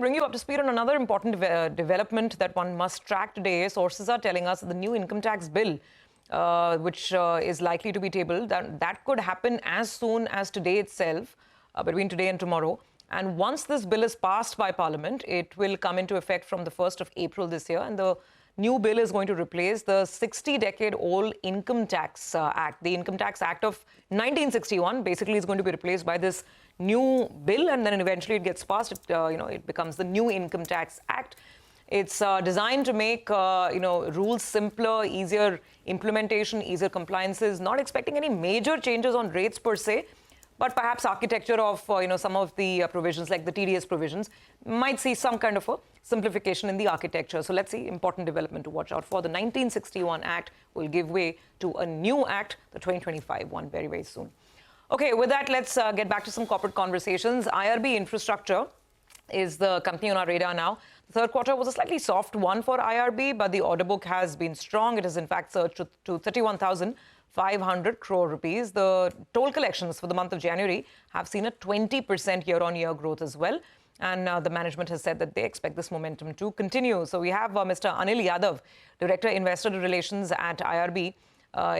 bring you up to speed on another important development that one must track today. Sources are telling us that the new income tax bill, which is likely to be tabled, that could happen as soon as today itself, between today and tomorrow. And once this bill is passed by Parliament, it will come into effect from the 1st of April this year. And the new bill is going to replace the 60-decade-old Income Tax Act. The Income Tax Act of 1961 basically is going to be replaced by this new bill, and then eventually it gets passed. It becomes the new Income Tax Act. It's designed to make rules simpler, easier implementation, easier compliances. Not expecting any major changes on rates per se, but perhaps architecture of some of the provisions, like the TDS provisions, might see some kind of a simplification in the architecture. So let's see, important development to watch out for. The 1961 Act will give way to a new act, the 2025 one, very, very soon. Okay, with that, let's get back to some corporate conversations. IRB Infrastructure is the company on our radar now. The third quarter was a slightly soft one for IRB, but the order book has been strong. It has, in fact, surged to 31,500 crore rupees. The toll collections for the month of January have seen a 20% year-on-year growth as well. And the management has said that they expect this momentum to continue. So we have Mr. Anil Yadav, Director, Investor Relations at IRB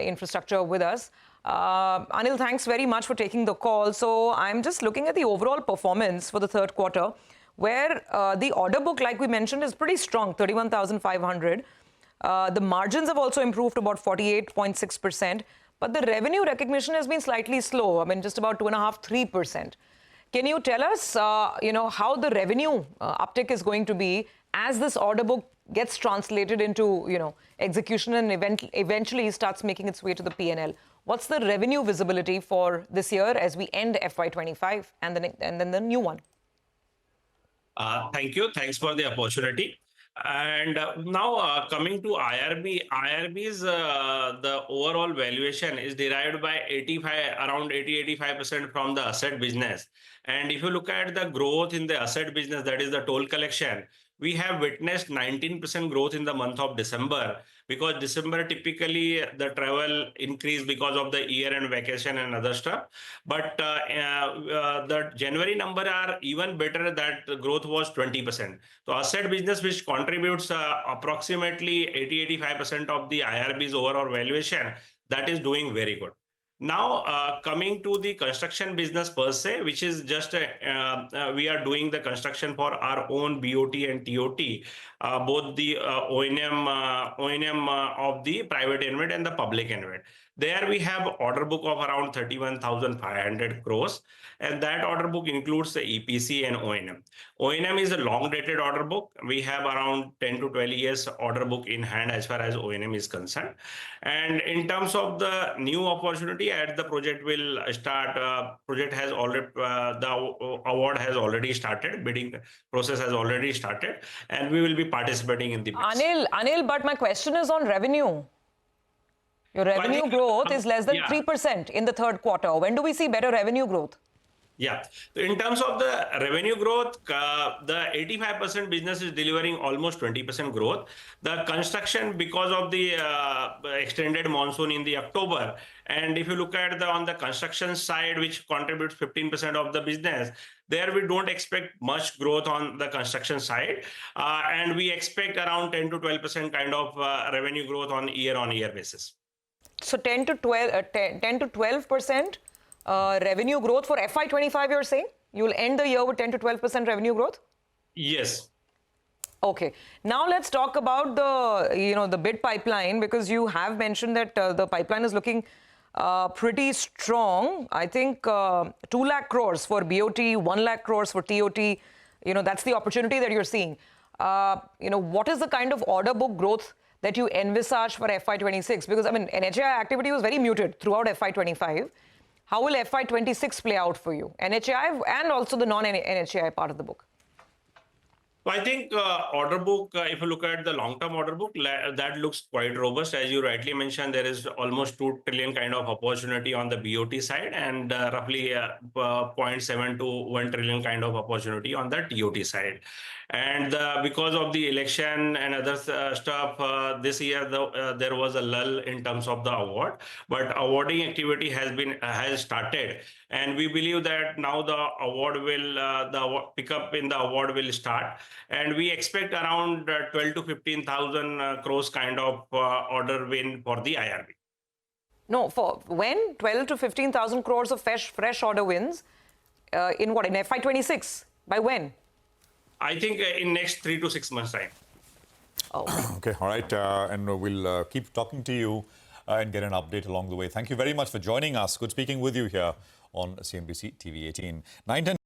Infrastructure with us. Anil, thanks very much for taking the call. So I'm just looking at the overall performance for the third quarter, where the order book, like we mentioned, is pretty strong, 31,500. The margins have also improved to about 48.6%, but the revenue recognition has been slightly slow. I mean, just about 2.5–3%. Can you tell us, how the revenue uptick is going to be as this order book gets translated into, execution and eventually starts making its way to the P&L? What's the revenue visibility for this year as we end FY25 and then the new one? Thank you. Thanks for the opportunity. And now coming to IRB's the overall valuation is derived by around 80–85% from the asset business. And if you look at the growth in the asset business, that is the toll collection, we have witnessed 19% growth in the month of December, because December typically the travel increase because of the year-end vacation and other stuff. But the January number are even better, that the growth was 20%. So asset business, which contributes approximately 80–85% of the IRB's overall valuation, that is doing very good. Now, coming to the construction business per se, which is just we are doing the construction for our own BOT and TOT, both the O&M of the private InvIT and the public InvIT. There we have order book of around 31,500 crores, and that order book includes the EPC and O&M. O&M is a long-dated order book. We have around 10 to 12 years order book in hand as far as O&M is concerned. And in terms of the new opportunity, as the project will start, project has already the award has already started, bidding process has already started, and we will be participating in the bids. Anil, but my question is on revenue. Your revenue growth is less than 3% in the third quarter. When do we see better revenue growth? Yeah, in terms of the revenue growth, the 85% business is delivering almost 20% growth. The construction, because of the extended monsoon in the October, and if you look at on the construction side, which contributes 15% of the business, there we don't expect much growth on the construction side, and we expect around 10 to 12% kind of revenue growth on year-on-year basis. So 10 to 12% revenue growth for FY25, you're saying? You'll end the year with 10 to 12% revenue growth? Yes. Okay. Now let's talk about the bid pipeline, because you have mentioned that the pipeline is looking pretty strong. I think 2 lakh crores for BOT, 1 lakh crores for TOT. That's the opportunity that you're seeing. What is the kind of order book growth that you envisage for FY26? Because, I mean, NHAI activity was very muted throughout FY25. How will FY26 play out for you? NHAI and also the non-NHAI part of the book. So I think order book, if you look at the long-term order book, that looks quite robust. As you rightly mentioned, there is almost 2 trillion kind of opportunity on the BOT side, and roughly 0.7 to 1 trillion kind of opportunity on the TOT side. And because of the election and other stuff, this year there was a lull in terms of the award, but awarding activity has started, And we believe that now the award will, pickup in the award will start. And we expect around 12 to 15,000 crores kind of order win for the IRB. No, for when? 12 to 15,000 crores of fresh order wins in what? In FY26? By when? I think in next 3 to 6 months time. Oh. Okay, all right. And we'll keep talking to you and get an update along the way. Thank you very much for joining us. Good speaking with you here on CNBC TV 18. 9:10